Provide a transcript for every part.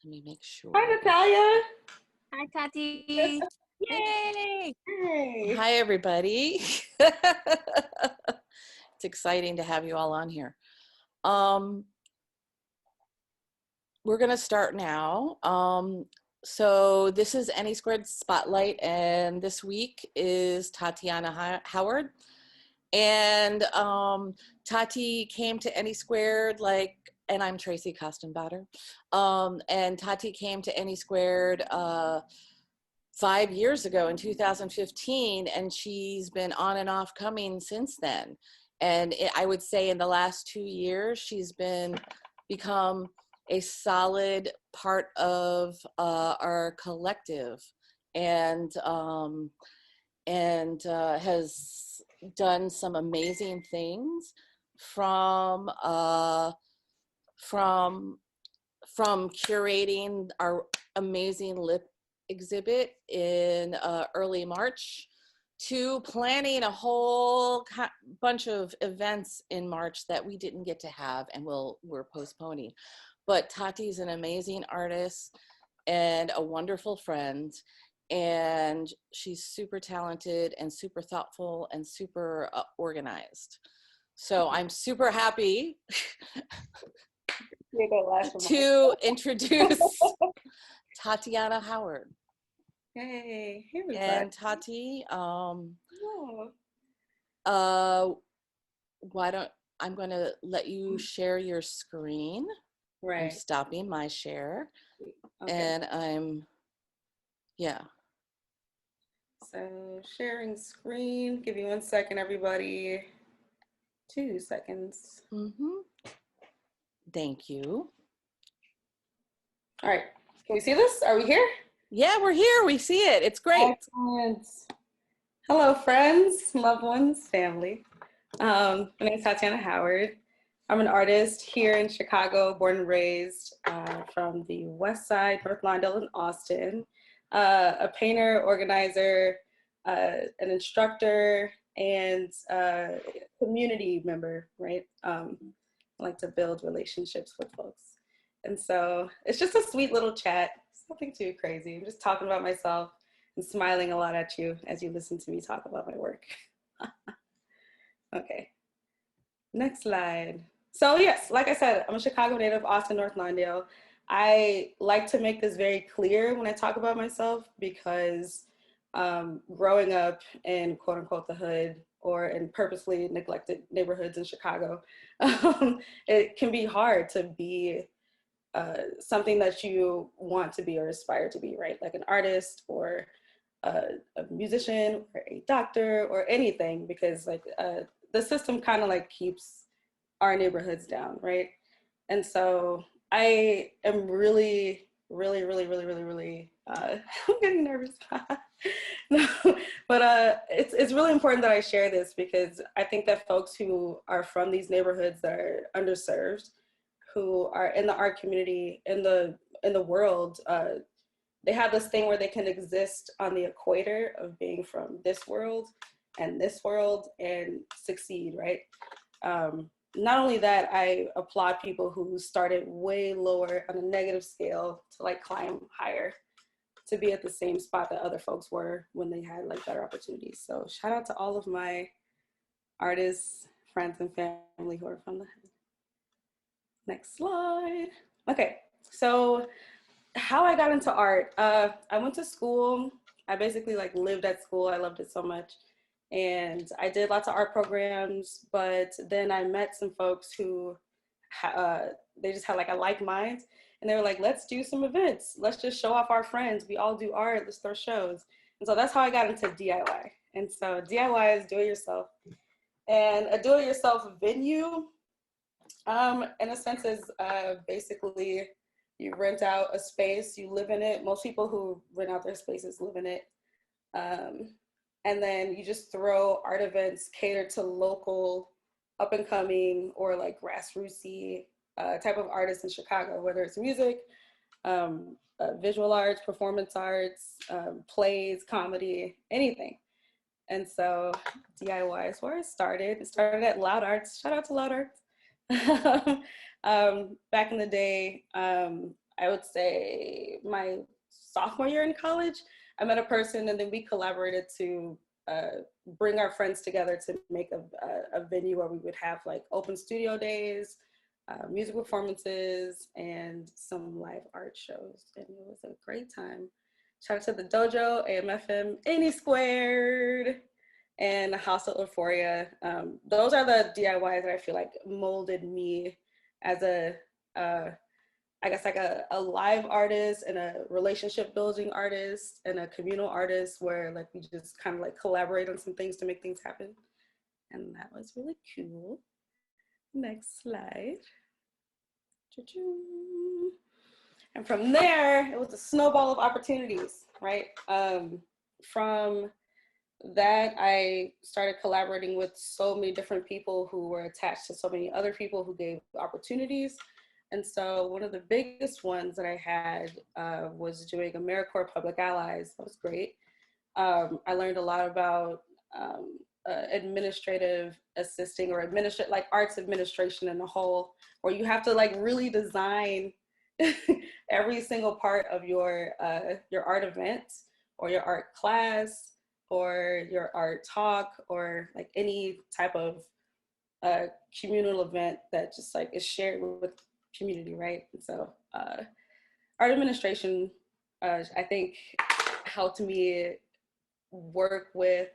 Let me make sure. Hi, Natalia. Hi, Tati. Yay! Hey. Hi, everybody. It's exciting to have you all on here. We're going to start now. So this is AnySquared Spotlight, and this week is Tattianna Howard. And Tati came to AnySquared and I'm Tracy Kostenbader. And Tati came to AnySquared 5 years ago in 2015, and she's been on and off coming since then. And I would say in the last 2 years, she's become a solid part of our collective, and has done some amazing things from curating our amazing lip exhibit in early March to planning a whole bunch of events in March that we didn't get to have and we're postponing. But Tati's an amazing artist and a wonderful friend, and she's super talented and super thoughtful and super organized. So I'm super happy to introduce Tattianna Howard. Hey, everybody. And Tati, I'm going to let you share your screen. Right. I'm stopping my share. Okay. And So sharing screen. Give me 1 second, everybody. 2 seconds. Thank you. All right. Can we see this? Are we here? Yeah, we're here. We see it. It's great. Excellent. Hello, friends, loved ones, family. My name is Tattianna Howard. I'm an artist here in Chicago, born and raised from the West Side, North Lawndale, and Austin. A painter, organizer, an instructor, and community member, right? I like to build relationships with folks. And so it's just a sweet little chat. It's nothing too crazy. I'm just talking about myself and smiling a lot at you as you listen to me talk about my work. Okay, next slide. So yes, like I said, I'm a Chicago native, Austin, North Lawndale. I like to make this very clear when I talk about myself because growing up in quote unquote the hood or in purposely neglected neighborhoods in Chicago, it can be hard to be something that you want to be or aspire to be, right? Like an artist or a musician or a doctor or anything, because like the system kind of like keeps our neighborhoods down, right? And so I am really, I'm getting nervous. No, but it's really important that I share this because I think that folks who are from these neighborhoods that are underserved, who are in the art community, in the world, they have this thing where they can exist on the equator of being from this world and succeed, right? Not only that, I applaud people who started way lower on a negative scale to like climb higher, to be at the same spot that other folks were when they had like better opportunities. So shout out to all of my artists, friends, and family who are from the hood. Next slide. Okay, so how I got into art. I went to school. I basically like lived at school. I loved it so much. And I did lots of art programs, but then I met some folks who they just had like a like mind, and they were like, let's do some events. Let's just show off our friends. We all do art, let's throw shows. And so that's how I got into DIY. And so DIY is do-it-yourself. And a do-it-yourself venue, in a sense, is basically you rent out a space, you live in it. Most people who rent out their spaces live in it. And then you just throw art events catered to local up and coming or like grassrootsy type of artists in Chicago, whether it's music, visual arts, performance arts, plays, comedy, anything. And so DIY is where it started. It started at Loud Arts. Shout out to Loud Arts. Back in the day, I would say my sophomore year in college. I met a person and then we collaborated to bring our friends together to make a venue where we would have like open studio days, music performances, and some live art shows. And it was a great time. Shout out to the Dojo, AMFM, AnySquared, and House of Euphoria. Those are the DIYs that I feel like molded me as I guess like a live artist and a relationship building artist and a communal artist where like we just kind of like collaborate on some things to make things happen. And that was really cool. Next slide. And from there, it was a snowball of opportunities, right? From that, I started collaborating with so many different people who were attached to so many other people who gave opportunities. And so one of the biggest ones that I had was doing AmeriCorps Public Allies. That was great. I learned a lot about administrative assisting or like arts administration in a whole, where you have to like really design every single part of your art event or your art class or your art talk or like any type of communal event that just like is shared with community, right? And so art administration, I think, helped me work with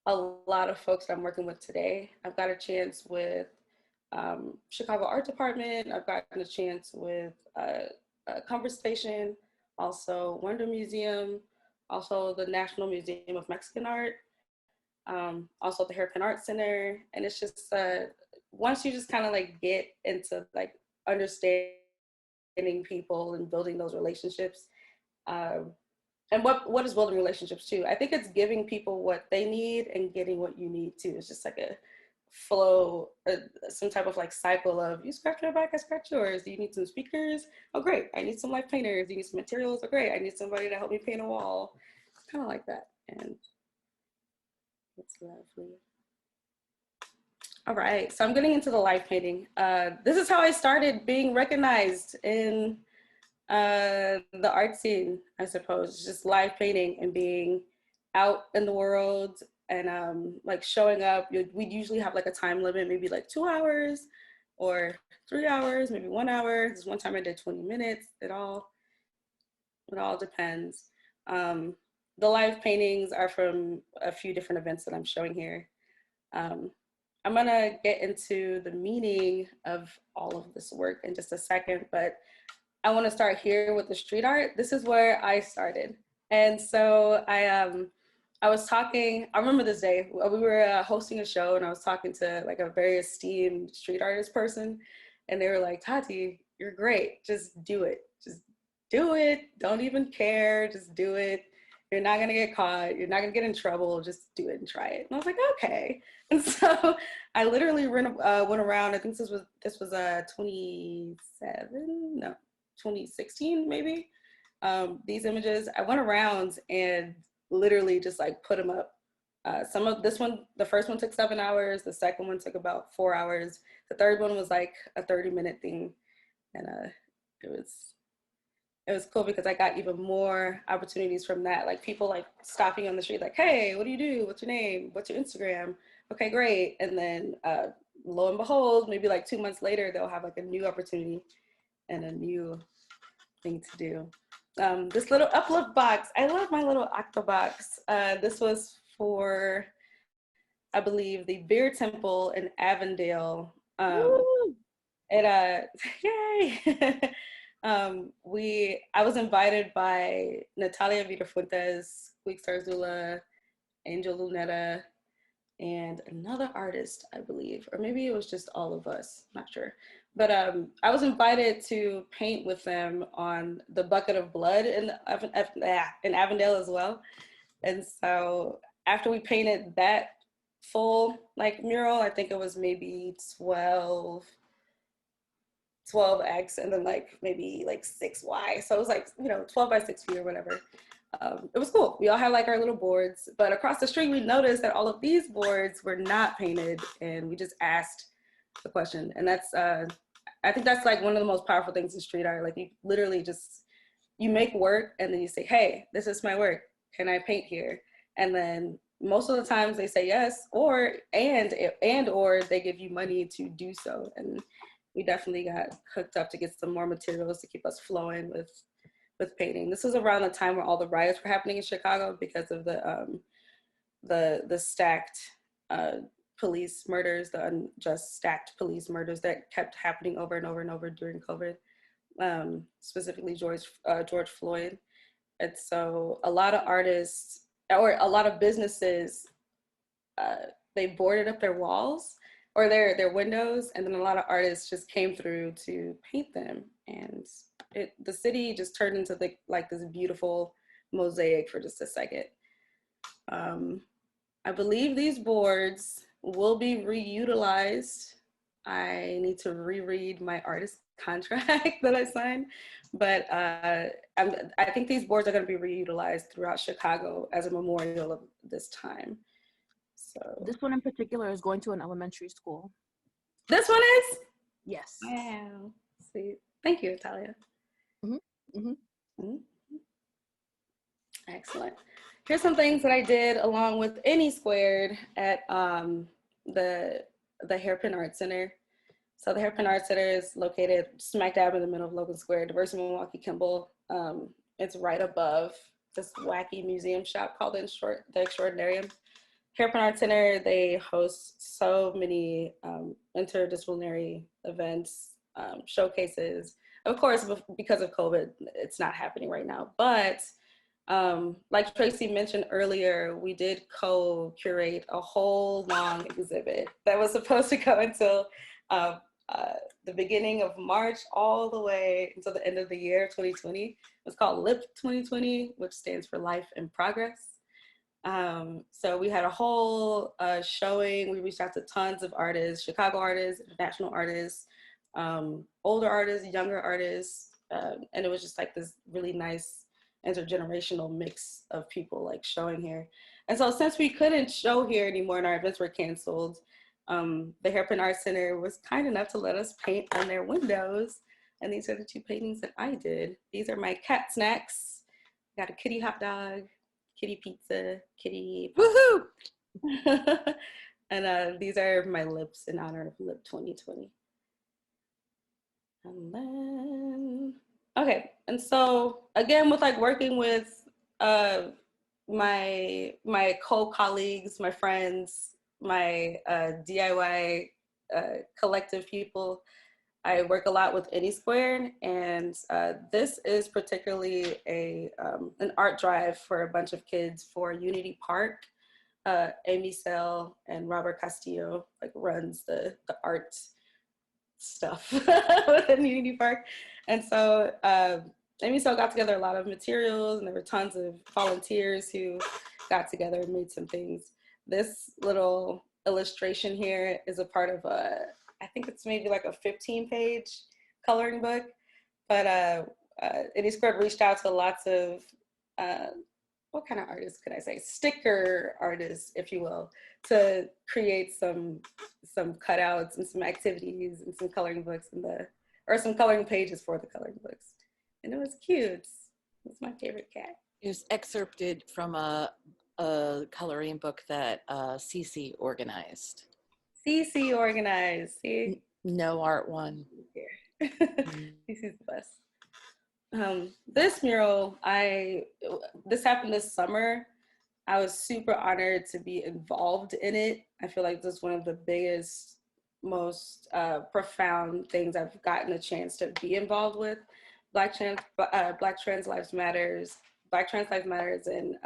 a lot of folks that I'm working with today. I've got a chance with Chicago Art Department. I've gotten a chance with Conversation, also Wonder Museum, also the National Museum of Mexican Art, also the Hairpin Art Center. And it's just, once you just kind of like get into like understanding people and building those relationships, and what is building relationships too? I think it's giving people what they need and getting what you need too. It's just like a flow, some type of like cycle of you scratch my back, I scratch yours. Do you need some speakers? Oh great, I need some live painters. Do you need some materials? Oh great, I need somebody to help me paint a wall. It's kind of like that, and it's lovely. All right, so I'm getting into the live painting. This is how I started being recognized in the art scene, I suppose, just live painting and being out in the world and like showing up. We'd usually have like a time limit, maybe like 2 hours or 3 hours, maybe 1 hour. This one time I did 20 minutes. It all depends. The live paintings are from a few different events that I'm showing here. I'm gonna get into the meaning of all of this work in just a second, but I want to start here with the street art. This is where I started. And so I was talking, I remember this day, we were hosting a show and I was talking to like a very esteemed street artist person. And they were like, Tati, you're great. Just do it. Just do it. Don't even care. Just do it. You're not gonna get caught. You're not gonna get in trouble. Just do it and try it. And I was like, okay. And so I literally went around, I think this was 2016 maybe. These images, I went around and literally just like put them up. Some of this one, the first one took 7 hours. The second one took about 4 hours. The third one was like a 30-minute thing. And it was cool because I got even more opportunities from that. Like people like stopping on the street, like, hey, what do you do? What's your name? What's your Instagram? Okay, great. And then lo and behold, maybe like 2 months later, they'll have like a new opportunity and a new thing to do. This little uplift box, I love my little octo box. This was for, I believe, the Beer Temple in Avondale. Yay! I was invited by Natalia Vitafuentes, Quick Starzula, Angel Lunetta, and another artist, I believe, or maybe it was just all of us, not sure. But I was invited to paint with them on the Bucket of Blood in Avondale as well. And so after we painted that full like mural, I think it was maybe 12x and then like maybe like 6y. So it was like, 12 by 6 feet or whatever. It was cool. We all had like our little boards, but across the street, we noticed that all of these boards were not painted and we just asked the question. And that's I think that's like one of the most powerful things in street art. Like you literally just, you make work and then you say, hey, this is my work. Can I paint here? And then most of the times they say yes, or they give you money to do so. And we definitely got hooked up to get some more materials to keep us flowing with painting. This was around the time where all the riots were happening in Chicago because of the stacked police murders, the unjust stacked police murders that kept happening over and over and over during COVID, specifically George Floyd. And so a lot of artists or a lot of businesses, they boarded up their walls or their windows, and then a lot of artists just came through to paint them, and the city just turned into like this beautiful mosaic for just a second. I believe these boards will be reutilized. I need to reread my artist contract that I signed, but I think these boards are going to be reutilized throughout Chicago as a memorial of this time. So This one in particular is going to an elementary school. this one is? Yes. Wow. Sweet. Thank you, Talia. Mm-hmm. Mm-hmm. Mm-hmm. Excellent. Here's some things that I did along with AnySquared at the Hairpin Art Center. So the Hairpin Art Center is located smack dab in the middle of Logan Square, Diversity Milwaukee Kimball. It's right above this wacky museum shop called the Extraordinarium. Hairpin Art Center, they host so many interdisciplinary events, showcases. Of course, because of COVID, it's not happening right now. But like Tracy mentioned earlier, we did co-curate a whole long exhibit that was supposed to go until the beginning of March all the way until the end of the year, 2020. It's called LIP 2020, which stands for Life in Progress. So we had a whole showing. We reached out to tons of artists, Chicago artists, international artists, older artists, younger artists, and it was just like this really nice intergenerational mix of people like showing here. And so since we couldn't show here anymore and our events were canceled, the Hairpin Art Center was kind enough to let us paint on their windows. And these are the two paintings that I did. These are my cat snacks. Got a kitty hot dog, kitty pizza, kitty woohoo. And these are my lips in honor of Lip 2020. And then, okay, and so again, with like working with my co-colleagues, my friends, my DIY collective people, I work a lot with AnySquared, and this is particularly an art drive for a bunch of kids for Unity Park. Amy Sell and Robert Castillo like runs the art stuff within Unity Park. And so Amy Sell got together a lot of materials, and there were tons of volunteers who got together and made some things. This little illustration here is a part of I think it's maybe like a 15-page coloring book, but AnySquared reached out to lots of, what kind of artists could I say? Sticker artists, if you will, to create some cutouts and some activities and some coloring books or some coloring pages for the coloring books. And it was cute. It's my favorite cat. It was excerpted from a coloring book that Cece organized. Cece organized, see? No art one. Cece's the best. This mural, this happened this summer. I was super honored to be involved in it. I feel like this is one of the biggest, most profound things I've gotten a chance to be involved with. Black Trans Lives Matters. Black Trans Lives Matters in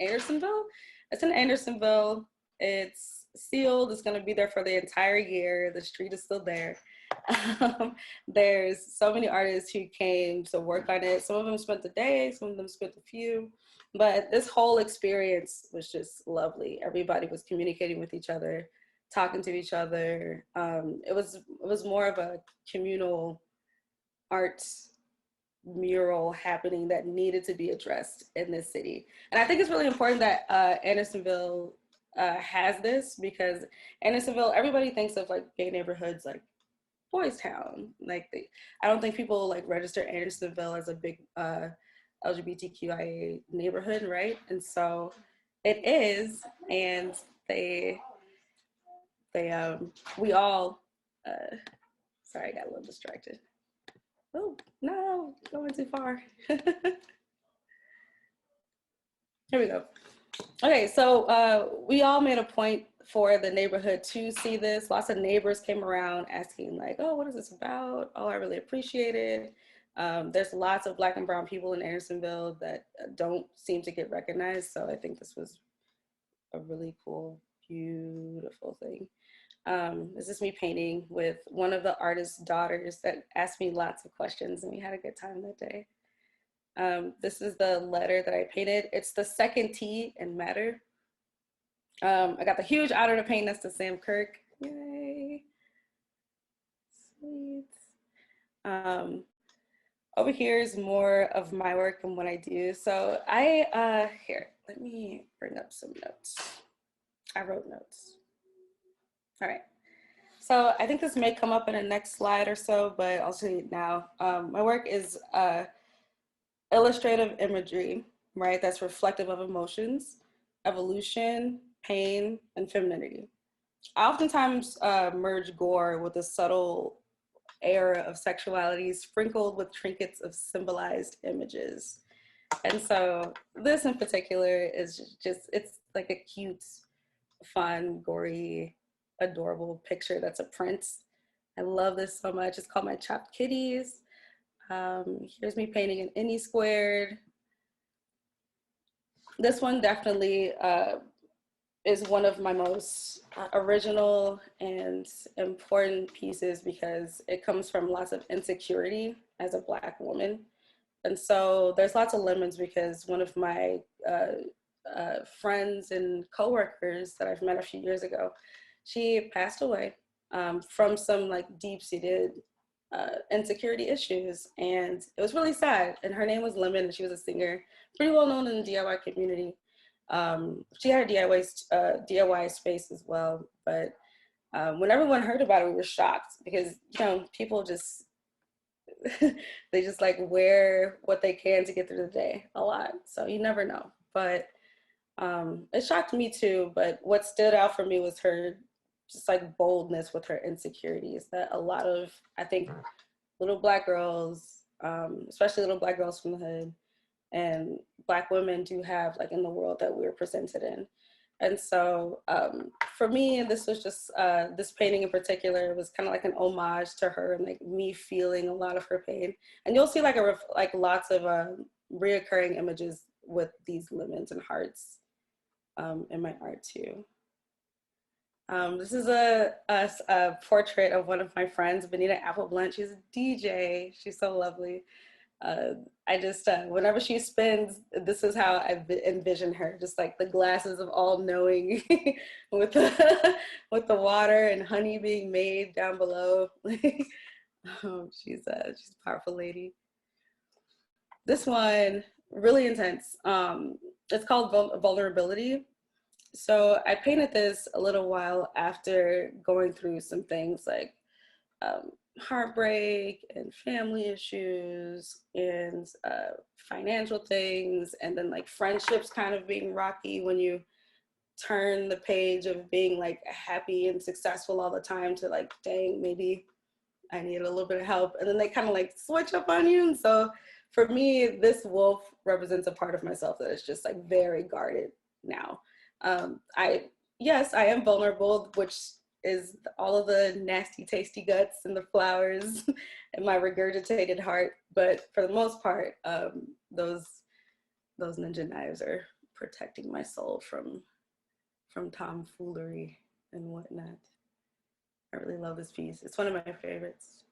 Andersonville. It's in Andersonville. It's sealed. It's going to be there for the entire year. The street is still there. There's so many artists who came to work on it. Some of them spent the day, some of them spent a few, but this whole experience was just lovely. Everybody was communicating with each other, talking to each other. It was more of a communal art mural happening that needed to be addressed in this city. And I think it's really important that Andersonville has this, because Andersonville, everybody thinks of like gay neighborhoods like boys town. Like I don't think people like register Andersonville as a big LGBTQIA neighborhood, right? And so it is, and we all sorry, I got a little distracted. Oh no, going too far. Here we go. Okay, so we all made a point for the neighborhood to see this. Lots of neighbors came around asking like, oh, what is this about? Oh, I really appreciate it. There's lots of Black and brown people in Andersonville that don't seem to get recognized. So I think this was a really cool, beautiful thing. This is me painting with one of the artist's daughters that asked me lots of questions, and we had a good time that day. This is the letter that I painted. It's the second T in matter. I got the huge honor to paint next to Sam Kirk. Yay. Sweet. Over here is more of my work and what I do. So here, let me bring up some notes. I wrote notes. All right. So I think this may come up in the next slide or so, but I'll say it now. My work is illustrative imagery, right? That's reflective of emotions, evolution, pain, and femininity. I oftentimes merge gore with a subtle air of sexuality sprinkled with trinkets of symbolized images. And so this in particular is just, it's like a cute, fun, gory, adorable picture that's a print. I love this so much. It's called my Chopped Kitties. Here's me painting an AnySquared. This one definitely is one of my most original and important pieces because it comes from lots of insecurity as a Black woman. And so there's lots of lemons because one of my friends and coworkers that I've met a few years ago, she passed away from some like deep-seated insecurity issues, and it was really sad. And her name was Lemon, and she was a singer, pretty well known in the DIY community. She had a DIY space as well, but when everyone heard about it, we were shocked because, you know, people just, they just like wear what they can to get through the day a lot. So you never know, but it shocked me too. But what stood out for me was her just like boldness with her insecurities that a lot of, I think, little Black girls, especially little Black girls from the hood, and Black women do have like in the world that we're presented in. And so for me, this was just, this painting in particular was kind of like an homage to her and like me feeling a lot of her pain. And you'll see like lots of reoccurring images with these lemons and hearts in my art too. This is a portrait of one of my friends, Benita Appleblunt. She's a DJ. She's so lovely. I just, whenever she spins, this is how I envision her, just like the glasses of all knowing with the water and honey being made down below. She's a powerful lady. This one, really intense. It's called Vulnerability. So I painted this a little while after going through some things like heartbreak and family issues and financial things, and then like friendships kind of being rocky when you turn the page of being like happy and successful all the time to like, dang, maybe I need a little bit of help, and then they kind of like switch up on you. And so for me, this wolf represents a part of myself that is just like very guarded now. Yes, I am vulnerable, which is all of the nasty, tasty guts and the flowers and my regurgitated heart. But for the most part, those ninja knives are protecting my soul from tomfoolery and whatnot. I really love this piece. It's one of my favorites.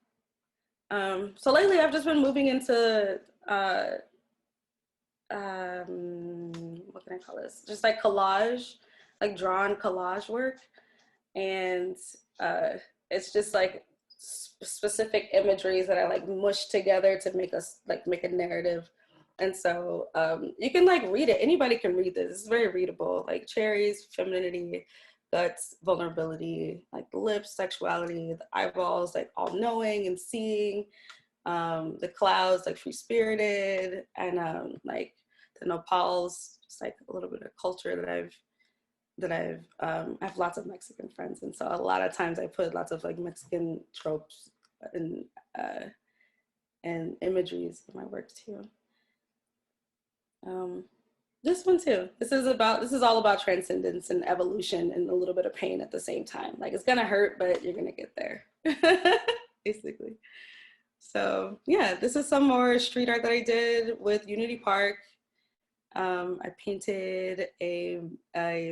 So lately I've just been moving into, what can I call this? Just like collage, like drawn collage work. And it's just like specific imageries that I like mush together to make us like make a narrative. And so you can like read it. Anybody can read this. It's very readable, like cherries, femininity, guts, vulnerability, like the lips, sexuality, the eyeballs, like all knowing and seeing, the clouds, like free spirited, and like the nopals, just like a little bit of culture I have lots of Mexican friends, and so a lot of times I put lots of like Mexican tropes and imageries in my work too. This one too. This is all about transcendence and evolution and a little bit of pain at the same time. Like it's gonna hurt, but you're gonna get there, basically. So yeah, this is some more street art that I did with Unity Park. I painted a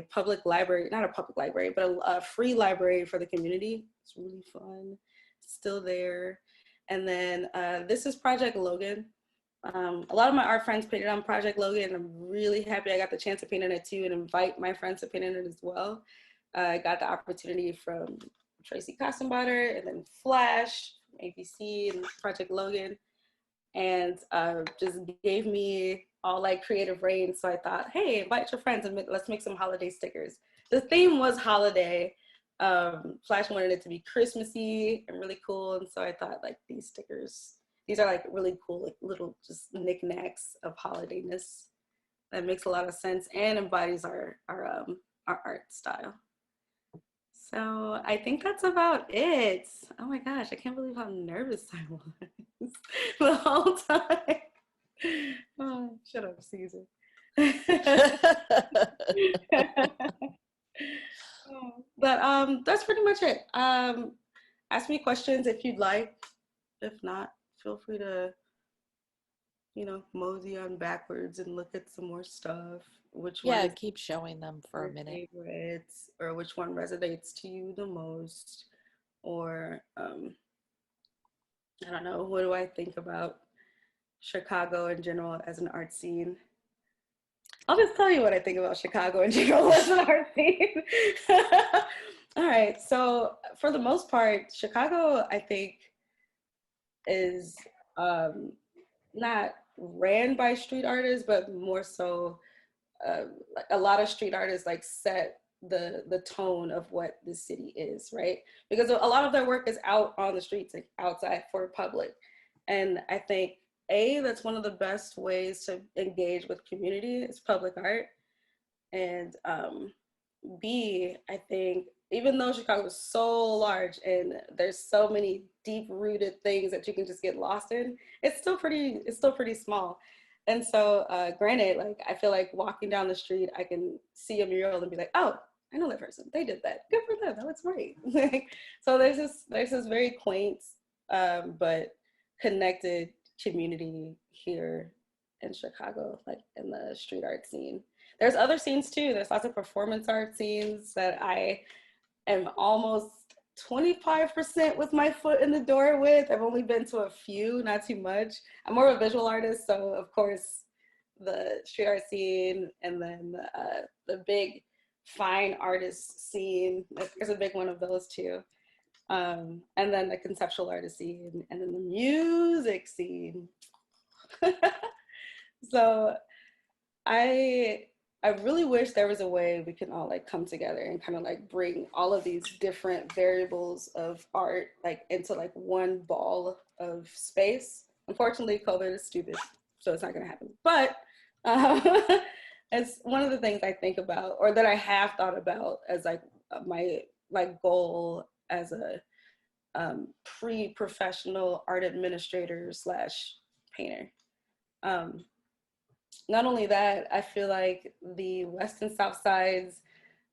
public library, not a public library, but a free library for the community. It's really fun. It's still there. And then this is Project Logan. A lot of my art friends painted on Project Logan. I'm really happy I got the chance to paint in it too and invite my friends to paint in it as well. I got the opportunity from Tracy Kassenbader and then Flash, ABC and Project Logan, and just gave me all like creative reign. So I thought, hey, invite your friends and let's make some holiday stickers. The theme was holiday. Flash wanted it to be Christmassy and really cool. And so I thought like these stickers, these are like really cool, like little just knickknacks of holidayness that makes a lot of sense and embodies our art style. So I think that's about it. Oh my gosh, I can't believe how nervous I was the whole time. Oh, shut up, Caesar. But that's pretty much it. Ask me questions if you'd like. If not, feel free to, mosey on backwards and look at some more stuff. Which one is keep showing them for a minute. favorites, or which one resonates to you the most, or I don't know, what do I think about Chicago in general as an art scene? I'll just tell you what I think about Chicago in general as an art scene. All right, so for the most part, Chicago, I think, is not ran by street artists, but more so a lot of street artists like set the tone of what the city is, right? Because a lot of their work is out on the streets, like outside for public. And I think that's one of the best ways to engage with community is public art. And B, I think even though Chicago is so large and there's so many deep rooted things that you can just get lost in, it's still pretty small. And so granted, like I feel like walking down the street, I can see a mural and be like, oh, I know that person. They did that. Good for them. That looks great. So there's this very quaint but connected community here in Chicago, like in the street art scene. There's other scenes too. There's lots of performance art scenes that I am almost 25% with my foot in the door with. I've only been to a few, not too much. I'm more of a visual artist, so of course the street art scene, and then the big fine artist scene. There's a big one of those too. And then the conceptual artist scene, and then the music scene. So I really wish there was a way we can all like come together and kind of like bring all of these different variables of art like into like one ball of space. Unfortunately, COVID is stupid, so it's not gonna happen. But it's one of the things I think about, or that I have thought about as like my goal as a pre-professional art administrator / painter. Not only that, I feel like the West and South sides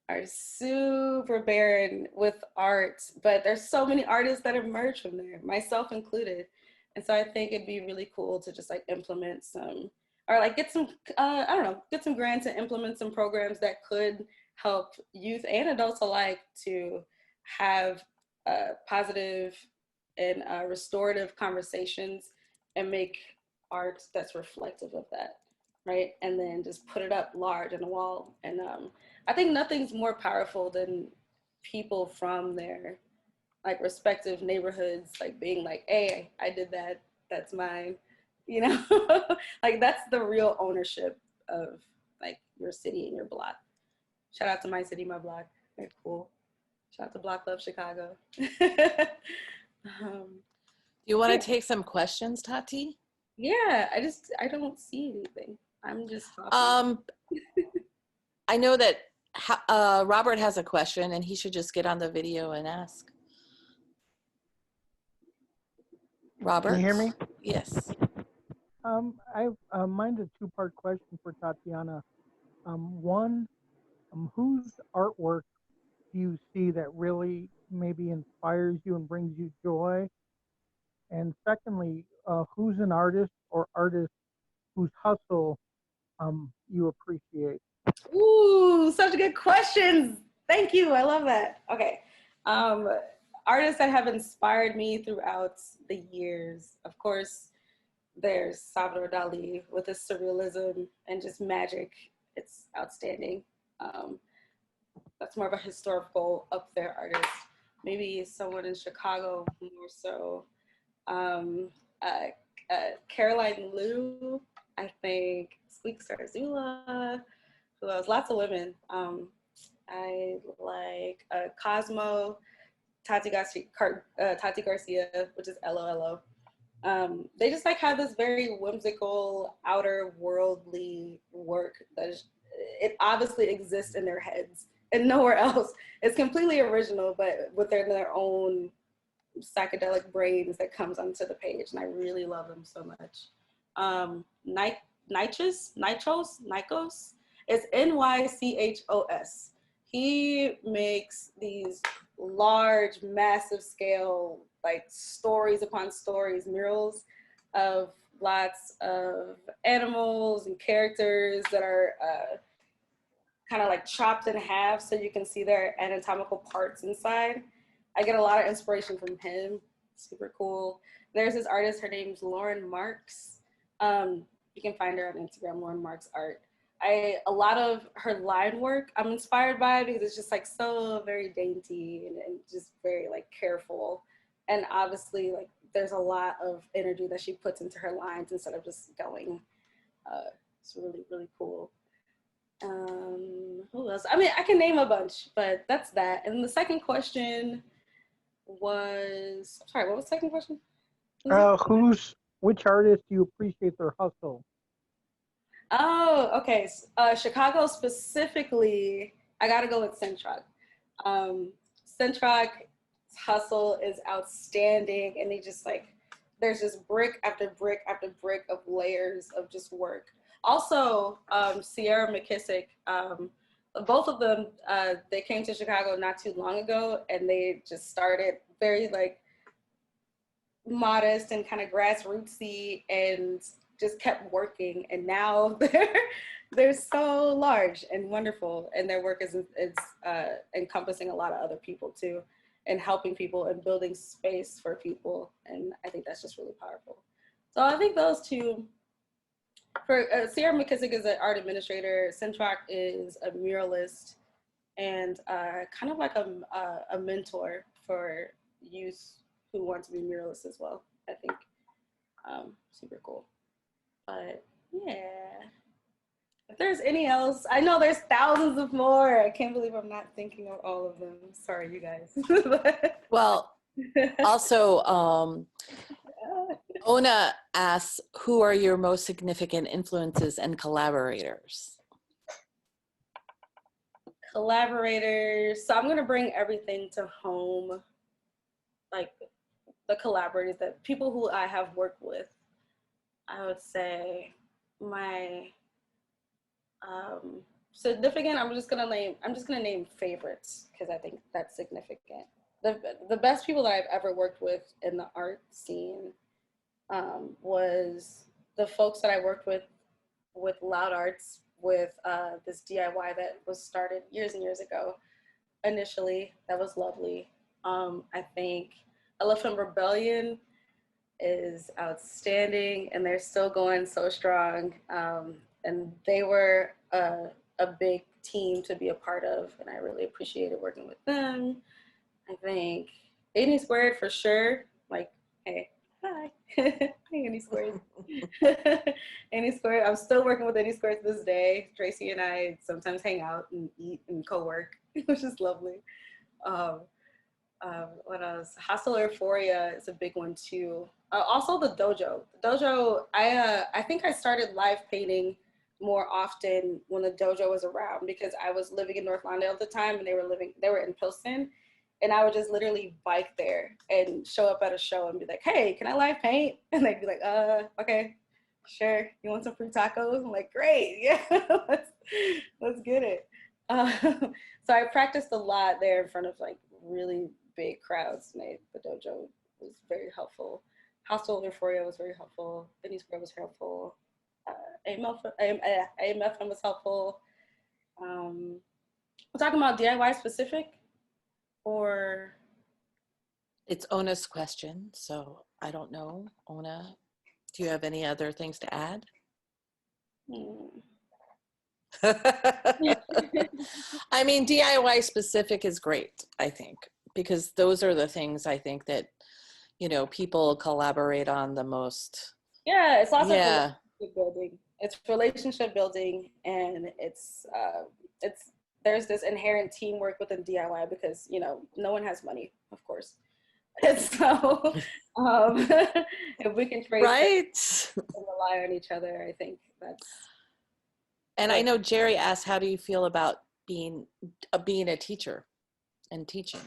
are super barren with art, but there's so many artists that emerge from there, myself included. And so I think it'd be really cool to just like implement some, or like get some, get some grants and implement some programs that could help youth and adults alike to have positive and restorative conversations and make art that's reflective of that. Right, and then just put it up large on the wall. And I think nothing's more powerful than people from their like respective neighborhoods, like being like, hey, I did that, that's mine, like that's the real ownership of like your city and your block. Shout out to my city, my block. Very cool. Shout out to Black Love Chicago. um, Do you want yeah. to take some questions, Tati? Yeah, I don't see anything. I'm just talking. I know that Robert has a question, and he should just get on the video and ask. Robert? Can you hear me? Yes. Mine's a two-part question for Tattianna. One, whose artwork do you see that really maybe inspires you and brings you joy? And secondly, who's an artist or artist whose hustle you appreciate? Ooh, such good questions. Thank you. I love that. Okay. Artists that have inspired me throughout the years. Of course, there's Salvador Dali with his surrealism and just magic. It's outstanding. That's more of a historical up there artist. Maybe someone in Chicago more so. Caroline Liu, I think, Squeak Starzula, who else? Lots of women. I like Cosmo, Tati Garcia, which is LOLO. They just like have this very whimsical, outer worldly work that is, it obviously exists in their heads and nowhere else. It's completely original, but within their own psychedelic brains that comes onto the page, and I really love them so much. Nikos, it's Nychos. He makes these large, massive scale, like stories upon stories, murals of lots of animals and characters that are kind of like chopped in half so you can see their anatomical parts inside. I get a lot of inspiration from him. Super cool. There's this artist, her name's Lauren Marks. You can find her on Instagram, Lauren Marks Art. A lot of her line work I'm inspired by because it's just like so very dainty and just very like careful. And obviously like there's a lot of energy that she puts into her lines instead of just going. It's really, really cool. Who else? I mean, I can name a bunch, but that's that. And the second question was, sorry, what was the second question? Which artist do you appreciate their hustle? Oh, okay. Chicago specifically, I gotta go with Centrock. Centrock's hustle is outstanding, and they just like, there's just brick after brick after brick of layers of just work. Also, Sierra McKissick, both of them, they came to Chicago not too long ago, and they just started very like modest and kind of grassrootsy and just kept working, and now they're so large and wonderful, and their work is encompassing a lot of other people too, and helping people and building space for people, and I think that's just really powerful. So I think those two. For Sierra McKissick is an art administrator, Centrock is a muralist, and kind of like a mentor for youth who want to be muralists as well. I think super cool. But yeah, if there's any else, I know there's thousands of more. I can't believe I'm not thinking of all of them. Sorry, you guys. Well, also, Ona asks, who are your most significant influences and collaborators? Collaborators. So I'm going to bring everything to home, like the collaborators, that people who I have worked with. I would say my significant, I'm just gonna name favorites because I think that's significant. The best people that I've ever worked with in the art scene was the folks that I worked with Loud Arts, with this DIY that was started years and years ago. Initially, that was lovely. I think Elephant Rebellion is outstanding, and they're still going so strong. And they were a big team to be a part of, and I really appreciated working with them. I think AnySquared for sure. Like, hey, hi, hi AnySquared. AnySquared. I'm still working with AnySquared to this day. Tracy and I sometimes hang out and eat and co-work. which is lovely. Um, what else? Hostile euphoria is a big one too. Also the dojo. The dojo, I think I started live painting more often when the dojo was around because I was living in North Lawndale at the time and they were in Pilsen. And I would just literally bike there and show up at a show and be like, hey, can I live paint? And they'd be like, okay, sure. You want some free tacos? I'm like, great, yeah, let's get it. So I practiced a lot there in front of like really big crowds. The dojo was very helpful. Hostile euphoria was very helpful. AnySquared was helpful. AMFM was helpful. We're talking about DIY specific, or It's Ona's question, so I don't know. Ona, do you have any other things to add? I mean, DIY specific is great, I think, because those are the things I think that, you know, people collaborate on the most. Yeah, it's lots of relationship building. It's relationship building, and it's there's this inherent teamwork within DIY because, you know, no one has money, of course. And so if we can trade right and rely on each other, I think that's. And I know Jerry asked, how do you feel about being a teacher and teaching?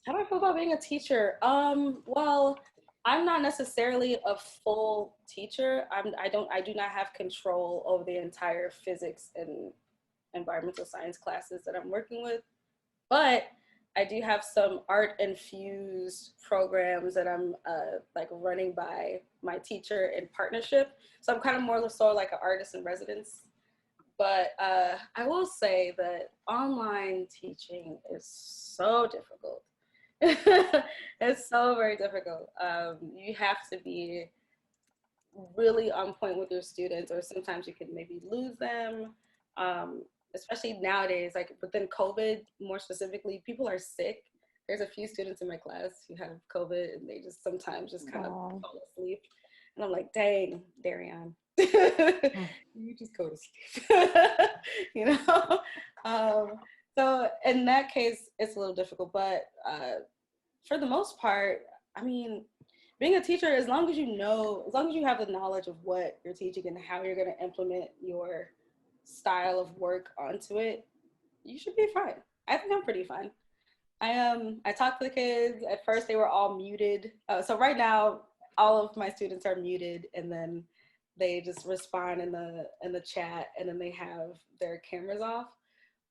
How do I feel about being a teacher? Well, I'm not necessarily a full teacher. I do not have control over the entire physics and environmental science classes that I'm working with, but I do have some art infused programs that I'm like running by my teacher in partnership. So I'm kind of more so like an artist in residence. But I will say that online teaching is so difficult. It's so very difficult. You have to be really on point with your students, or sometimes you can maybe lose them. Especially nowadays, like within COVID, more specifically, people are sick. There's a few students in my class who have COVID and they just sometimes just kind of fall asleep. And I'm like, dang, Darian, you just go to sleep, you know? So in that case, it's a little difficult, but for the most part, I mean, being a teacher, as long as you have the knowledge of what you're teaching and how you're going to implement your style of work onto it, you should be fine. I think I'm pretty fine. I talked to the kids. At first, they were all muted. So right now, all of my students are muted, and then they just respond in the chat, and then they have their cameras off.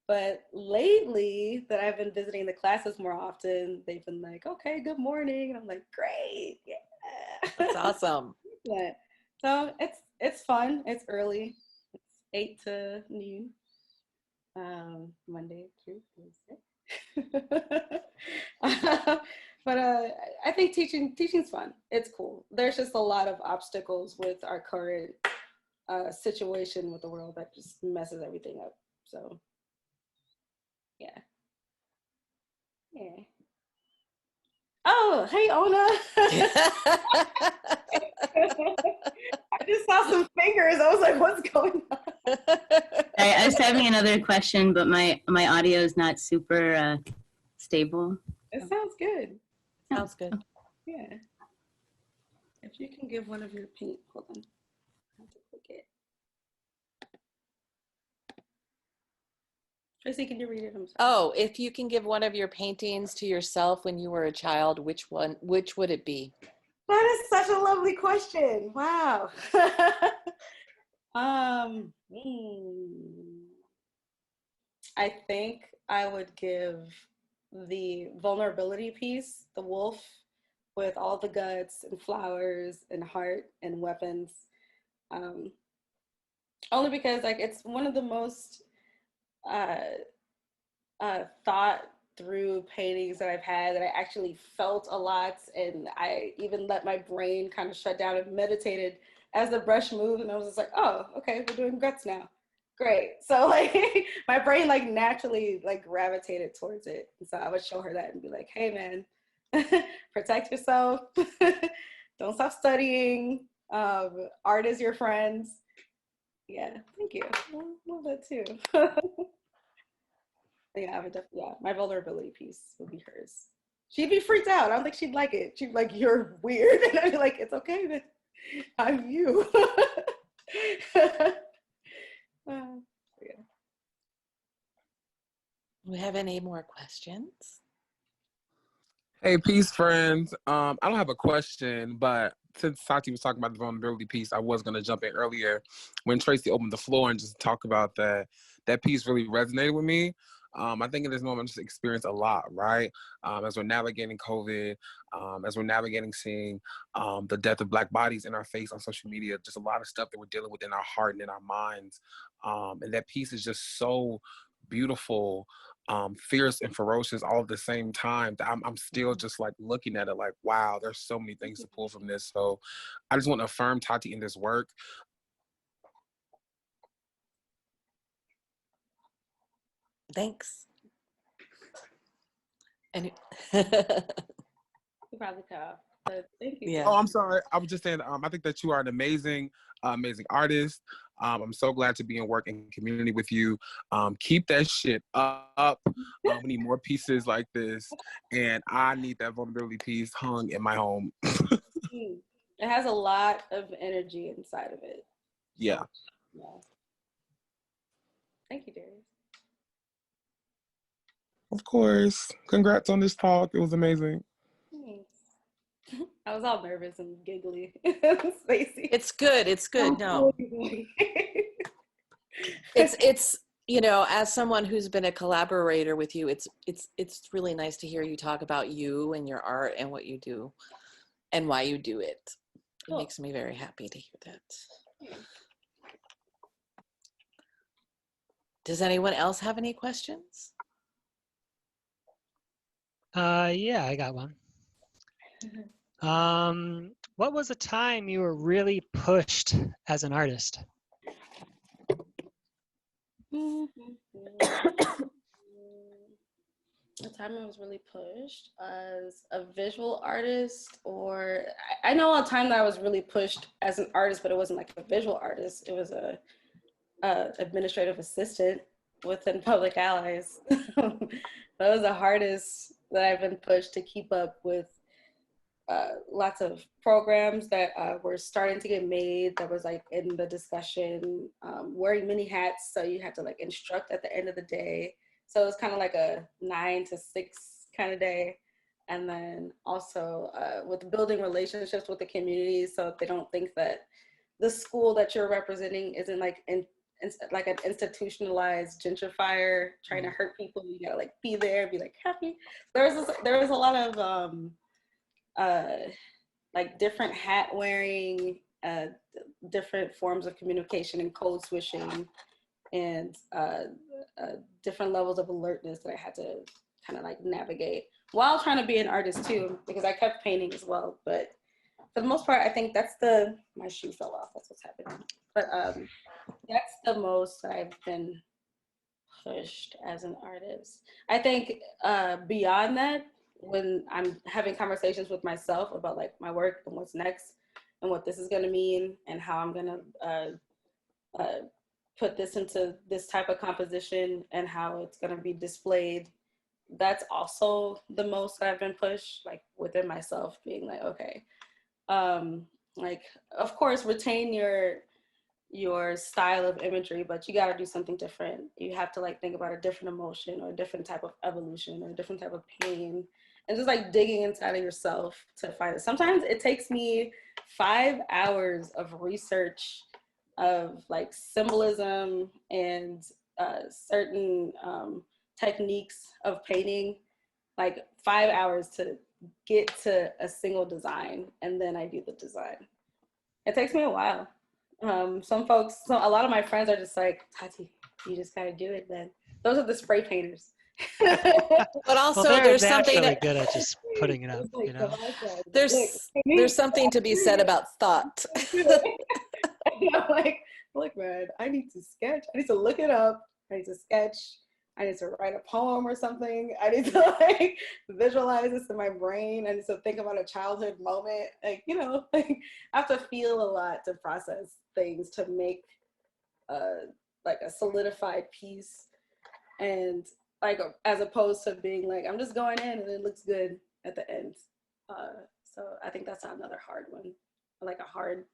But lately, that I've been visiting the classes more often, they've been like, "Okay, good morning," and I'm like, "Great, yeah, that's awesome." Yeah. So it's fun. It's early. 8 to noon, Monday through Thursday. But I think teaching's fun. It's cool. There's just a lot of obstacles with our current situation with the world that just messes everything up. So yeah. Oh, hey, Ona. I just saw some fingers. I was like, what's going on? I was having another question, but my audio is not super stable. It sounds good. Sounds good. Yeah. If you can give one of your paint, hold on. I have to click it. Tracy, can you read it? Oh, if you can give one of your paintings to yourself when you were a child, which would it be? That is such a lovely question. Wow. I think I would give the vulnerability piece, the wolf, with all the guts and flowers and heart and weapons. Only because like it's one of the most thought through paintings that I've had, that I actually felt a lot, and I even let my brain kind of shut down and meditated as the brush moved, and I was just like, oh, okay, we're doing guts now. Great. So like my brain like naturally like gravitated towards it. And so I would show her that and be like, hey man, protect yourself. Don't stop studying. Art is your friend. Yeah, thank you. I love that too. Yeah, yeah, my vulnerability piece would be hers. She'd be freaked out. I don't think she'd like it. She'd be like, "You're weird," and I'd be like, "It's okay, man. I'm you." Yeah. Do we have any more questions? Hey, peace, friends. I don't have a question, but since Tati was talking about the vulnerability piece, I was going to jump in earlier when Tracy opened the floor and just talk about that. That piece really resonated with me. I think in this moment, I just experienced a lot, right? As we're navigating COVID, as we're navigating seeing the death of Black bodies in our face on social media, just a lot of stuff that we're dealing with in our heart and in our minds. And that piece is just so beautiful, fierce and ferocious all at the same time. I'm still just like looking at it like, wow, there's so many things to pull from this. So I just want to affirm Tati in this work. Thanks. And You probably cut off, but thank you. yeah. Oh, I'm sorry. I was just saying, I think that you are an amazing, amazing artist. I'm so glad to be in work and community with you. Keep that shit up. We need more pieces like this. And I need that vulnerability piece hung in my home. It has a lot of energy inside of it. Yeah. Yeah. Thank you, Darius. Of course. Congrats on this talk. It was amazing. Thanks. I was all nervous and giggly. Spacey. It's good. It's good. No. It's you know, as someone who's been a collaborator with you, it's really nice to hear you talk about you and your art and what you do and why you do it. It Cool. makes me very happy to hear that. Does anyone else have any questions? Yeah, I got one. What was a time you were really pushed as an artist? The time I was really pushed as a visual artist, or I know a time that I was really pushed as an artist, but it wasn't like a visual artist. It was a administrative assistant within Public Allies. That was the hardest that I've been pushed to keep up with. Lots of programs that were starting to get made that was like in the discussion, wearing many hats, so you had to like instruct at the end of the day, so it was kind of like a 9 to 6 kind of day. And then also with building relationships with the community, so they don't think that the school that you're representing isn't like like an institutionalized gentrifier trying to hurt people. You gotta like be there, be like happy. There was a lot of like different hat wearing, different forms of communication and code switching, and different levels of alertness that I had to kind of like navigate while trying to be an artist too, because I kept painting as well. But for the most part, I think that's my shoe fell off. That's what's happening. But that's the most I've been pushed as an artist. I think beyond that, when I'm having conversations with myself about like my work and what's next and what this is going to mean and how I'm going to put this into this type of composition and how it's going to be displayed, that's also the most that I've been pushed, like within myself, being like, okay, like of course retain your style of imagery, but you got to do something different. You have to like think about a different emotion or a different type of evolution or a different type of pain, and just like digging inside of yourself to find it. Sometimes it takes me 5 hours of research of like symbolism and certain techniques of painting, like 5 hours to get to a single design, and then I do the design. It takes me a while. Some folks, so a lot of my friends are just like, Tati, you just gotta do it, man. Those are the spray painters. But also well, there's they're something naturally that, good at just putting it up, Like, you know? there's something to be said about thought. I'm like, look, man, I need to sketch. I need to look it up. I need to sketch. I need to write a poem or something. I need to like visualize this in my brain. I need to think about a childhood moment. Like, you know, like I have to feel a lot to process things to make like a solidified piece. And like as opposed to being like, I'm just going in and it looks good at the end. So I think that's another hard one, like a hard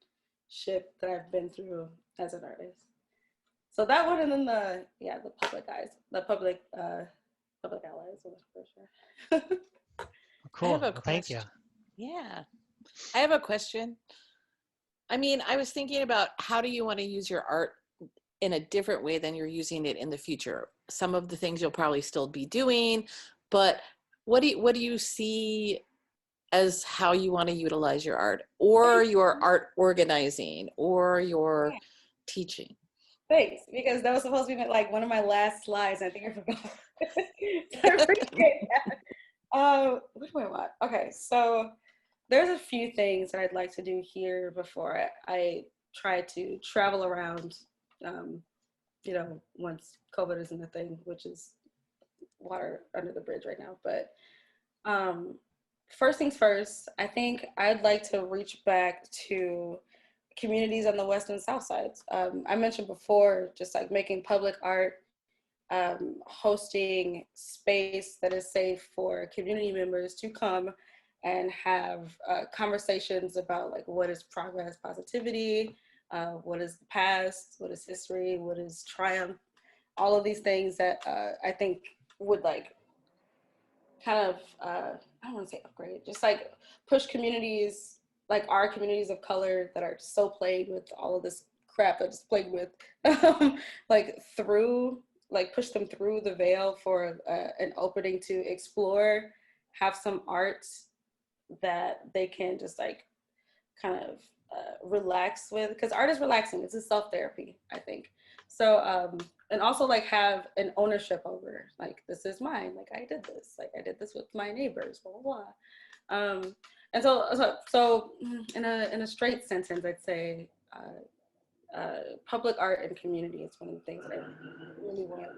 shift that I've been through as an artist. So that one, and then the public eyes, the public allies for sure. Cool. I have a Well, thank you. question. Yeah. I have a question. I mean, I was thinking about how do you want to use your art in a different way than you're using it in the future? Some of the things you'll probably still be doing, but what do you see as how you want to utilize your art or your art organizing or your teaching? Thanks, because that was supposed to be like one of my last slides. I think I forgot. I appreciate that. Which way am I? Okay, so there's a few things that I'd like to do here before I try to travel around, you know, once COVID isn't a thing, which is water under the bridge right now. But first things first, I think I'd like to reach back to communities on the west and south sides. I mentioned before, just like making public art, hosting space that is safe for community members to come and have conversations about like what is progress, positivity, what is the past, what is history, what is triumph, all of these things that I think would like kind of, I don't want to say upgrade, just like push communities, like our communities of color that are so plagued with all of this crap that is plagued with, like push them through the veil for an opening to explore, have some art that they can just like kind of relax with, because art is relaxing. It's a self-therapy, I think. So, and also like have an ownership over, like, this is mine, like I did this with my neighbors, blah, blah, blah. And so in a straight sentence, I'd say public art and community is one of the things that I really want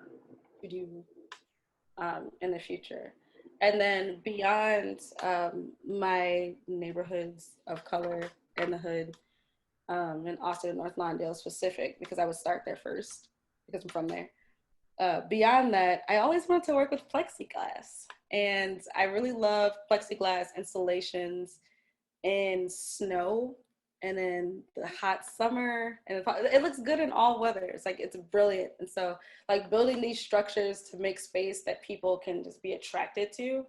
to do in the future. And then beyond my neighborhoods of color in the hood, in Austin and North Lawndale specific, because I would start there first because I'm from there. Beyond that, I always wanted to work with plexiglass. And I really love plexiglass installations in snow and in the hot summer. And it looks good in all weathers. Like, it's brilliant. And so like building these structures to make space that people can just be attracted to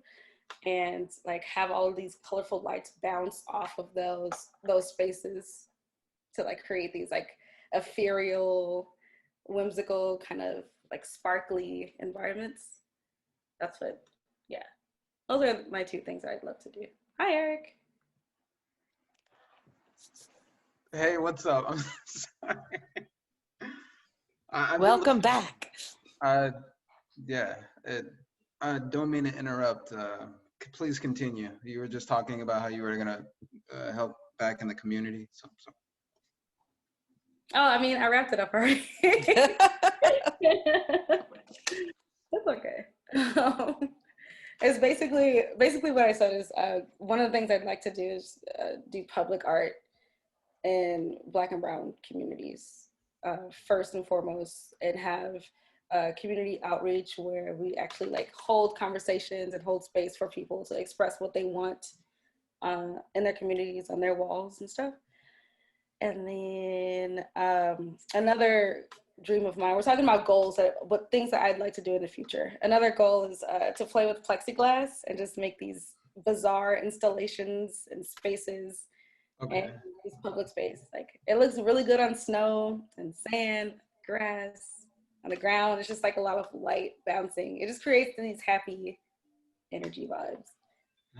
and like have all of these colorful lights bounce off of those spaces to like create these like ethereal, whimsical, kind of like sparkly environments. That's what, yeah. Those are my two things that I'd love to do. Hi, Eric. Hey, what's up? I'm sorry. Welcome back. Yeah, I don't mean to interrupt. Please continue. You were just talking about how you were gonna help back in the community. So. Oh, I mean, I wrapped it up already. That's okay. It's basically what I said is one of the things I'd like to do is do public art in Black and Brown communities first and foremost, and have community outreach where we actually like hold conversations and hold space for people to express what they want in their communities, on their walls and stuff. And then another dream of mine, we're talking about goals, what things that I'd like to do in the future. Another goal is to play with plexiglass and just make these bizarre installations and spaces. Okay. And these public space. Like, it looks really good on snow and sand, grass, on the ground. It's just like a lot of light bouncing. It just creates these happy energy vibes.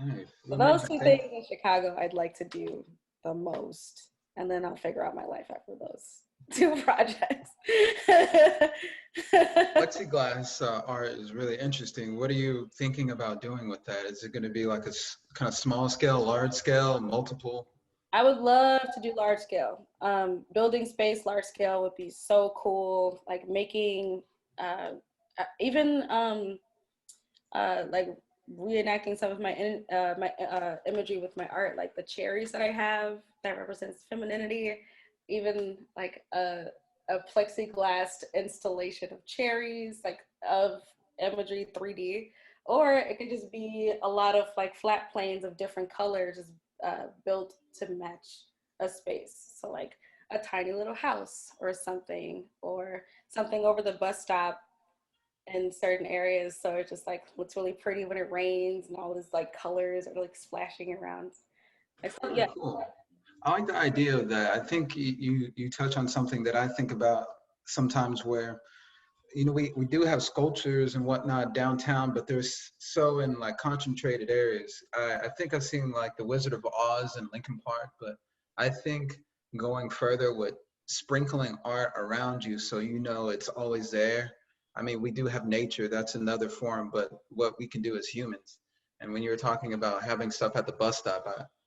Nice. So those two things in Chicago I'd like to do the most. And then I'll figure out my life after those two projects. Plexiglass art is really interesting. What are you thinking about doing with that? Is it going to be like a kind of small scale, large scale, multiple? I would love to do large scale. Building space large scale would be so cool. Like making even like reenacting some of my imagery with my art, like the cherries that I have that represents femininity, even like a plexiglass installation of cherries, like of imagery 3D, or it could just be a lot of like flat planes of different colors just built to match a space. So like a tiny little house or something over the bus stop in certain areas. So it just like looks really pretty when it rains and all these like colors are like splashing around. Like, so, yeah. Cool. I like the idea of that. I think you touch on something that I think about sometimes where, you know, we do have sculptures and whatnot downtown, but they're so in like concentrated areas. I think I've seen like the Wizard of Oz in Lincoln Park, but I think going further with sprinkling art around you so you know it's always there. I mean, we do have nature, that's another form, but what we can do as humans. And when you were talking about having stuff at the bus stop,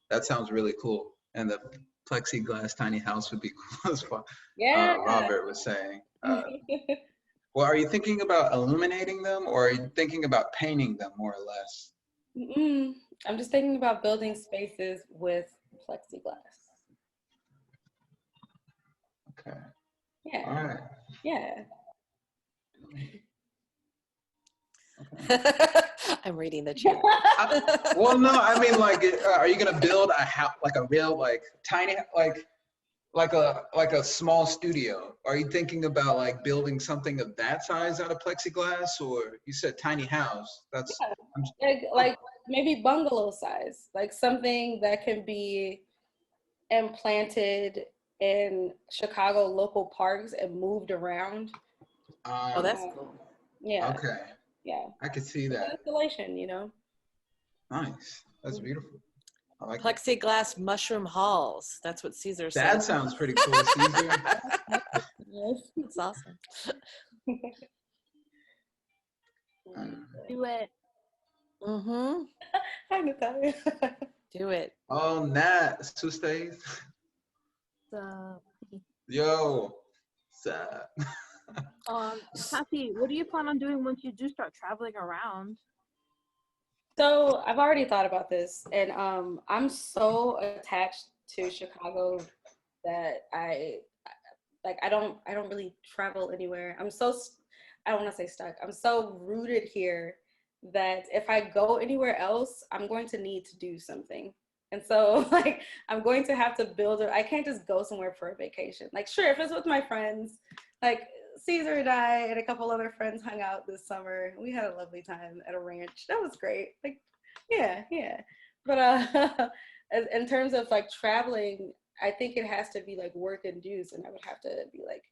that sounds really cool. And the plexiglass tiny house would be cool as well. Yeah. Robert was saying. Well, are you thinking about illuminating them or are you thinking about painting them more or less? I'm just thinking about building spaces with plexiglass. Okay. Yeah. All right. Yeah. I'm reading the chat. Well, no, I mean, like, are you gonna build a house, like a real, like, tiny, like a small studio? Are you thinking about like building something of that size out of plexiglass, or you said tiny house? That's like maybe bungalow size, like something that can be implanted in Chicago local parks and moved around. Oh, that's cool. Yeah. Okay. Yeah. I could see that. Installation, you know. Nice. That's beautiful. I like Plexiglass mushroom halls. That's what Caesar said. that. Sounds pretty cool, Caesar. Yes. That's awesome. Do it. Mm-hmm. Hi, Natalia. Do it. Oh, Nat, Sustays. Yo. Tati, what do you plan on doing once you do start traveling around? So I've already thought about this, and I'm so attached to Chicago that I don't really travel anywhere. I don't want to say stuck. I'm so rooted here that if I go anywhere else, I'm going to need to do something. And so like I'm going to have to build it. I can't just go somewhere for a vacation. Like sure, if it's with my friends, like Caesar and I and a couple other friends hung out this summer. We had a lovely time at a ranch. That was great. Like, yeah. But in terms of like traveling, I think it has to be like work induced, and I would have to be like,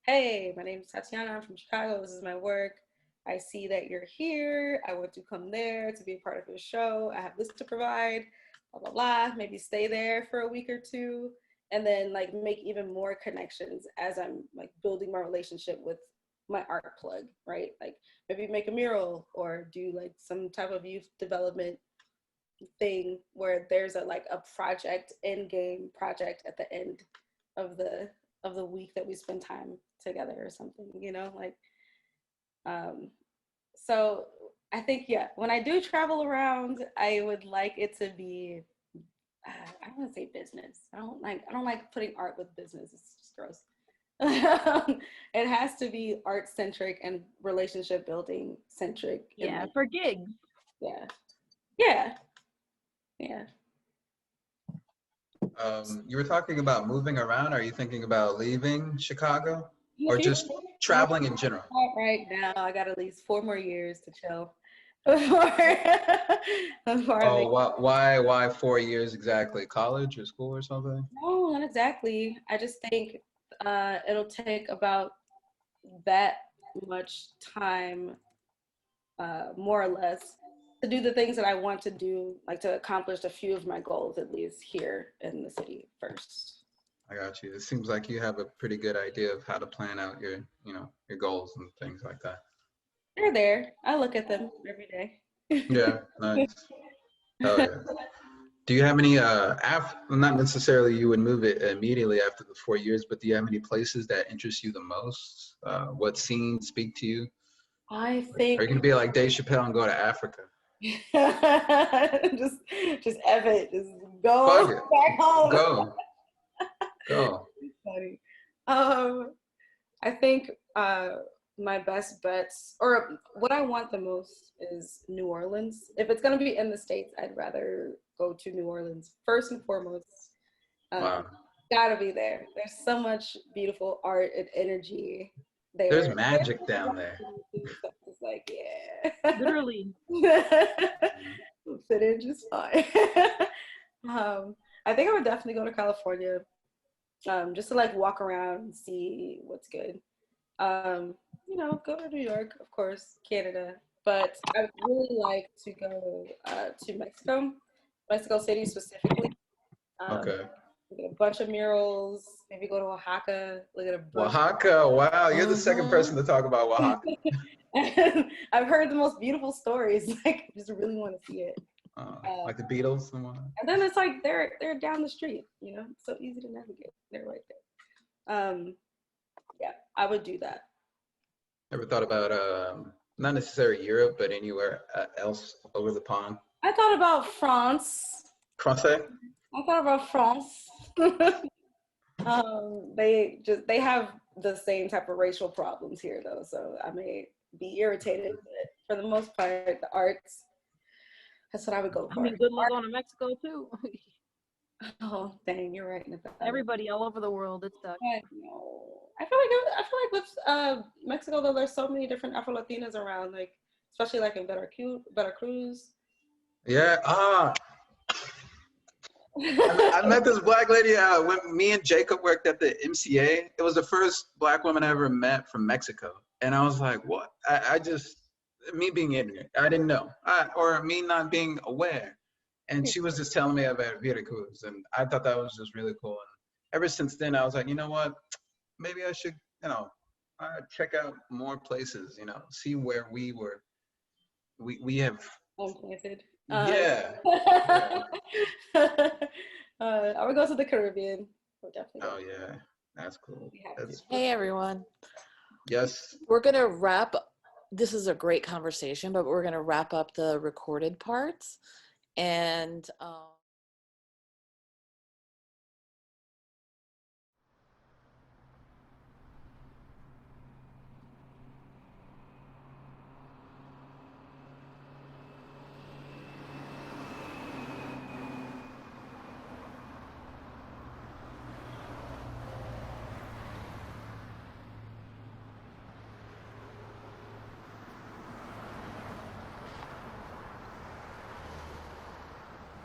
hey, my name is Tattianna. I'm from Chicago. This is my work. I see that you're here. I want to come there to be a part of your show. I have this to provide, blah, blah, blah. Maybe stay there for a week or two, and then like make even more connections as I'm like building my relationship with my art plug, right? Like maybe make a mural or do like some type of youth development thing where there's a project, end game project at the end of the week that we spend time together or something, you know, like so I think when I do travel around, I would like it to be I don't want to say business. I don't like putting art with business. It's just gross. It has to be art centric and relationship building centric. Yeah, and, for gigs. Yeah. You were talking about moving around. Are you thinking about leaving Chicago or Yeah. just traveling in general? Right now, I got at least 4 more years to chill. Why 4 years exactly? College or school or something? No, not exactly. I just think it'll take about that much time, more or less, to do the things that I want to do, like to accomplish a few of my goals, at least here in the city first. I got you. It seems like you have a pretty good idea of how to plan out your goals and things like that. They're there. I look at them every day. Yeah, nice. Oh yeah. Do you have any not necessarily you would move it immediately after the 4 years, but do you have any places that interest you the most? What scenes speak to you? I think Are you gonna be like Dave Chappelle and go to Africa? just F it. Just go back home. Go. Funny. I think my best bets, or what I want the most, is New Orleans. If it's gonna be in the States, I'd rather go to New Orleans first and foremost. Wow. Gotta be there. There's so much beautiful art and energy there. There's magic down there. So it's like, yeah. Literally. Fit in just fine. I think I would definitely go to California, just to like walk around and see what's good. You know, go to New York, of course, Canada, but I'd really like to go to Mexico City specifically. Okay. Look at a bunch of murals. Maybe go to Oaxaca. Look at a bunch. Oaxaca. Wow, you're the second person to talk about Oaxaca. And I've heard the most beautiful stories. Like, just really want to see it. Like the Beatles and whatnot. And then it's like they're down the street. You know, it's so easy to navigate. They're right there. Yeah, I would do that. Ever thought about not necessarily Europe, but anywhere else over the pond? I thought about France. Francais? I thought about France. They have the same type of racial problems here though, so I may be irritated, but for the most part, the arts, that's what I would go for. I mean, good luck going to Mexico too. Oh, dang, you're right. Everybody all over the world, it's stuck. I know. I feel like with Mexico though, there's so many different Afro Latinas around, like especially like in Veracruz. Yeah. I met this black lady when me and Jacob worked at the MCA. It was the first black woman I ever met from Mexico. And I was like, what? I just, me being ignorant, I didn't know. Or me not being aware. And she was just telling me about Veracruz. And I thought that was just really cool. And ever since then, I was like, you know what? Maybe I should, check out more places, see where we have. Implanted. Yeah. I would go to the Caribbean. Oh yeah, that's cool. Hey everyone. Yes. We're gonna wrap. This is a great conversation, but we're gonna wrap up the recorded parts, and